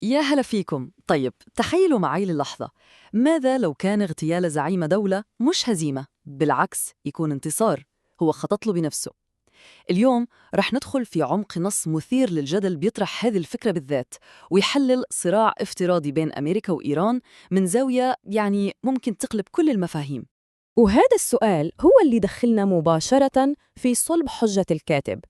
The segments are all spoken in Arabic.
يا هلا فيكم. طيب تخيلوا معي للحظة، ماذا لو كان اغتيال زعيم دولة مش هزيمة، بالعكس يكون انتصار؟ هو خطط له بنفسه. اليوم رح ندخل في عمق نص مثير للجدل بيطرح هذه الفكرة بالذات، ويحلل صراع افتراضي بين أمريكا وإيران من زاوية ممكن تقلب كل المفاهيم. وهذا السؤال هو اللي دخلنا مباشرة في صلب حجة الكاتب.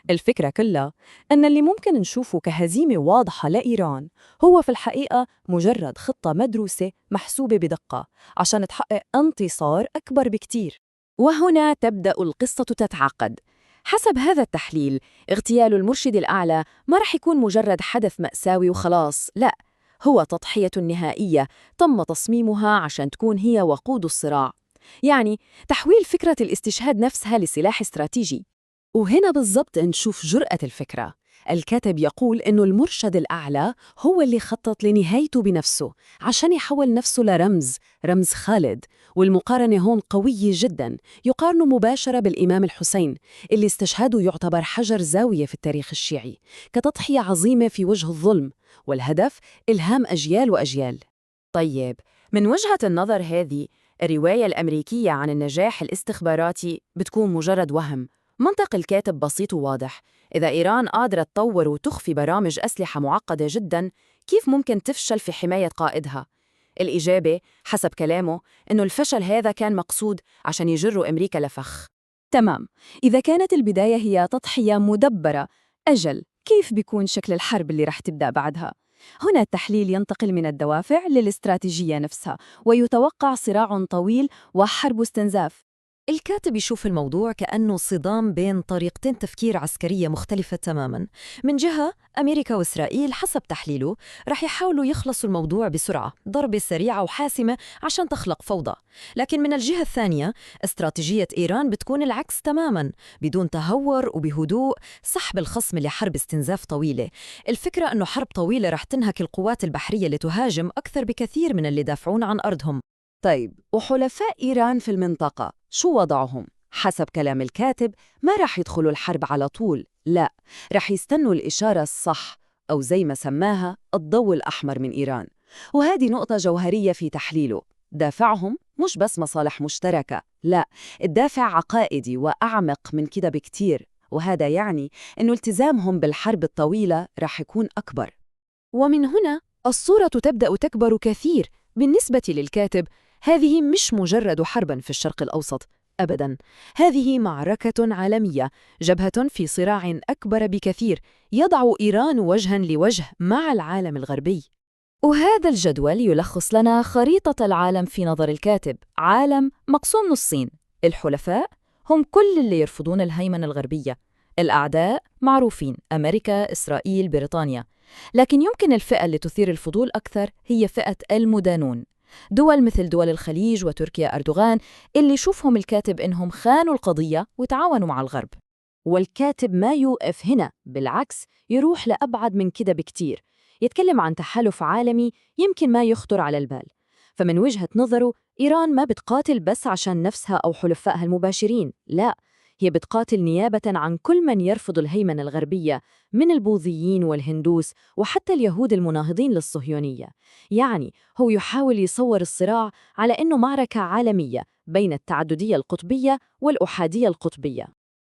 الفكرة كلها أن اللي ممكن نشوفه كهزيمة واضحة لإيران هو في الحقيقة مجرد خطة مدروسة محسوبة بدقة عشان تحقق انتصار أكبر بكتير. وهنا تبدأ القصة تتعقد. حسب هذا التحليل، اغتيال المرشد الأعلى ما رح يكون مجرد حدث مأساوي وخلاص، لا، هو تضحية نهائية تم تصميمها عشان تكون هي وقود الصراع. يعني تحويل فكرة الاستشهاد نفسها لسلاح استراتيجي. وهنا بالضبط نشوف جرأة الفكرة. الكاتب يقول إنه المرشد الأعلى هو اللي خطط لنهايته بنفسه عشان يحول نفسه رمز خالد. والمقارنة هون قوية جدا، يقارن مباشرة بالإمام الحسين اللي استشهاده يعتبر حجر زاوية في التاريخ الشيعي كتضحية عظيمة في وجه الظلم، والهدف إلهام أجيال وأجيال. طيب، من وجهة النظر هذه، الرواية الأمريكية عن النجاح الاستخباراتي بتكون مجرد وهم. منطق الكاتب بسيط وواضح. إذا إيران قادرة تطور وتخفي برامج أسلحة معقدة جداً، كيف ممكن تفشل في حماية قائدها؟ الإجابة حسب كلامه إنه الفشل هذا كان مقصود عشان يجروا أمريكا لفخ. تمام، إذا كانت البداية هي تضحية مدبرة، أجل كيف بيكون شكل الحرب اللي رح تبدأ بعدها؟ هنا التحليل ينتقل من الدوافع للاستراتيجية نفسها، ويتوقع صراع طويل وحرب استنزاف. الكاتب يشوف الموضوع كأنه صدام بين طريقتين تفكير عسكرية مختلفة تماماً. من جهة، أمريكا وإسرائيل حسب تحليله رح يحاولوا يخلصوا الموضوع بسرعة، ضربة سريعة وحاسمة عشان تخلق فوضى. لكن من الجهة الثانية، استراتيجية إيران بتكون العكس تماماً، بدون تهور وبهدوء سحب الخصم لحرب استنزاف طويلة. الفكرة أنه حرب طويلة رح تنهك القوات البحرية اللي تهاجم أكثر بكثير من اللي دافعون عن أرضهم. طيب، وحلفاء إيران في المنطقة شو وضعهم؟ حسب كلام الكاتب ما رح يدخلوا الحرب على طول، لا، رح يستنوا الإشارة الصح، أو زي ما سماها الضوء الأحمر من إيران. وهذه نقطة جوهرية في تحليله. دافعهم مش بس مصالح مشتركة، لا، الدافع عقائدي وأعمق من كده بكتير، وهذا يعني إنه التزامهم بالحرب الطويلة رح يكون أكبر. ومن هنا الصورة تبدأ تكبر كثير. بالنسبة للكاتب، هذه مش مجرد حرباً في الشرق الأوسط، أبداً، هذه معركة عالمية، جبهة في صراع أكبر بكثير يضع إيران وجهاً لوجه مع العالم الغربي. وهذا الجدول يلخص لنا خريطة العالم في نظر الكاتب. عالم مقسوم نصين: الحلفاء هم كل اللي يرفضون الهيمنة الغربية، الأعداء معروفين: أمريكا، إسرائيل، بريطانيا. لكن يمكن الفئة اللي تثير الفضول أكثر هي فئة المدانون، دول مثل دول الخليج وتركيا أردوغان، اللي يشوفهم الكاتب إنهم خانوا القضية وتعاونوا مع الغرب. والكاتب ما يوقف هنا، بالعكس يروح لأبعد من كده بكتير، يتكلم عن تحالف عالمي يمكن ما يخطر على البال. فمن وجهة نظره، إيران ما بتقاتل بس عشان نفسها أو حلفائها المباشرين، لا، هي بتقاتل نيابة عن كل من يرفض الهيمنة الغربية، من البوذيين والهندوس وحتى اليهود المناهضين للصهيونية. يعني هو يحاول يصور الصراع على إنه معركة عالمية بين التعددية القطبية والأحادية القطبية.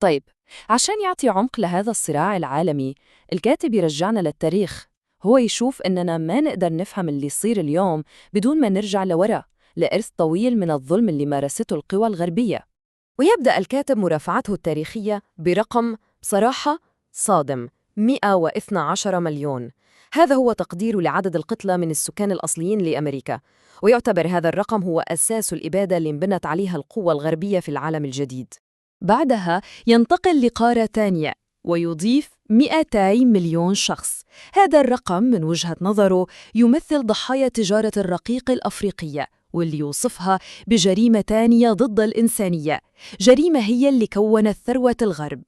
طيب، عشان يعطي عمق لهذا الصراع العالمي، الكاتب يرجعنا للتاريخ. هو يشوف إننا ما نقدر نفهم اللي يصير اليوم بدون ما نرجع لورا، لإرث طويل من الظلم اللي مارسته القوى الغربية. ويبدأ الكاتب مرافعته التاريخية برقم بصراحة صادم: 112 مليون. هذا هو تقدير لعدد القتلى من السكان الأصليين لأمريكا، ويعتبر هذا الرقم هو أساس الإبادة اللي انبنت عليها القوى الغربية في العالم الجديد. بعدها ينتقل لقارة تانية ويضيف 200 مليون شخص. هذا الرقم من وجهة نظره يمثل ضحايا تجارة الرقيق الأفريقية، واللي يوصفها بجريمة تانية ضد الإنسانية، جريمة هي اللي كونت ثروة الغرب.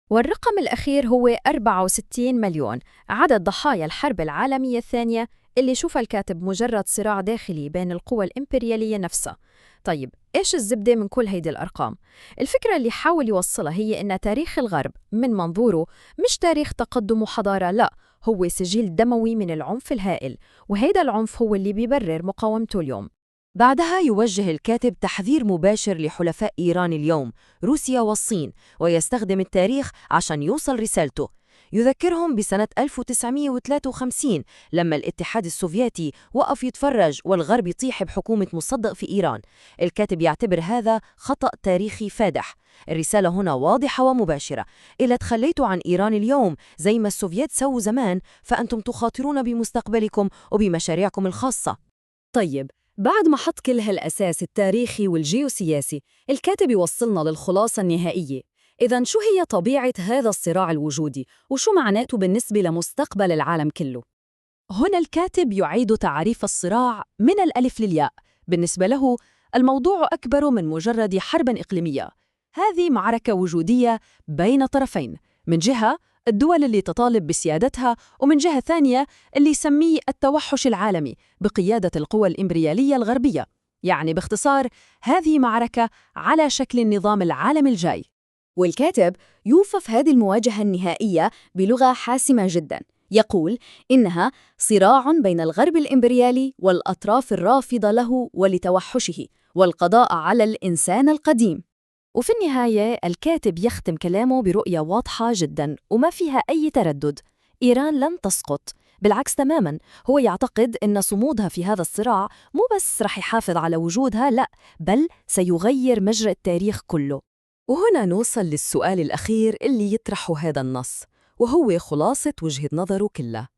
والرقم الأخير هو 64 مليون، عدد ضحايا الحرب العالمية الثانية، اللي شوف الكاتب مجرد صراع داخلي بين القوى الإمبريالية نفسها. طيب، إيش الزبدة من كل هيدي الأرقام؟ الفكرة اللي حاول يوصلها هي إن تاريخ الغرب من منظوره مش تاريخ تقدم وحضارة، لا، هو سجل دموي من العنف الهائل، وهيدا العنف هو اللي بيبرر مقاومته اليوم. بعدها يوجه الكاتب تحذير مباشر لحلفاء إيران اليوم، روسيا والصين، ويستخدم التاريخ عشان يوصل رسالته. يذكرهم بسنة 1953 لما الاتحاد السوفيتي وقف يتفرج والغرب يطيح بحكومة مصدق في إيران. الكاتب يعتبر هذا خطأ تاريخي فادح. الرسالة هنا واضحة ومباشرة: إذا تخليتوا عن إيران اليوم زي ما السوفيت سووا زمان، فأنتم تخاطرون بمستقبلكم وبمشاريعكم الخاصة. طيب، بعد ما حط كل هالأساس التاريخي والجيوسياسي، الكاتب يوصلنا للخلاصة النهائية. إذن شو هي طبيعة هذا الصراع الوجودي، وشو معناته بالنسبة لمستقبل العالم كله؟ هنا الكاتب يعيد تعريف الصراع من الألف للياء. بالنسبة له، الموضوع أكبر من مجرد حرب إقليمية. هذه معركة وجودية بين طرفين، من جهة الدول اللي تطالب بسيادتها، ومن جهة ثانية اللي يسميه التوحش العالمي بقيادة القوى الإمبريالية الغربية. يعني باختصار، هذه معركة على شكل النظام العالمي الجاي. والكاتب يوصف هذه المواجهة النهائية بلغة حاسمة جداً. يقول إنها صراع بين الغرب الإمبريالي والأطراف الرافضة له ولتوحشه، والقضاء على الإنسان القديم. وفي النهاية الكاتب يختم كلامه برؤية واضحة جداً وما فيها أي تردد: إيران لن تسقط. بالعكس تماماً، هو يعتقد أن صمودها في هذا الصراع مو بس رح يحافظ على وجودها، لا، بل سيغير مجرى التاريخ كله. وهنا نوصل للسؤال الأخير اللي يطرحه هذا النص، وهو خلاصة وجهة نظره كلها: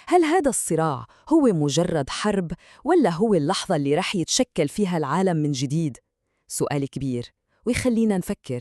هل هذا الصراع هو مجرد حرب، ولا هو اللحظة اللي رح يتشكل فيها العالم من جديد؟ سؤال كبير ويخلينا نفكر.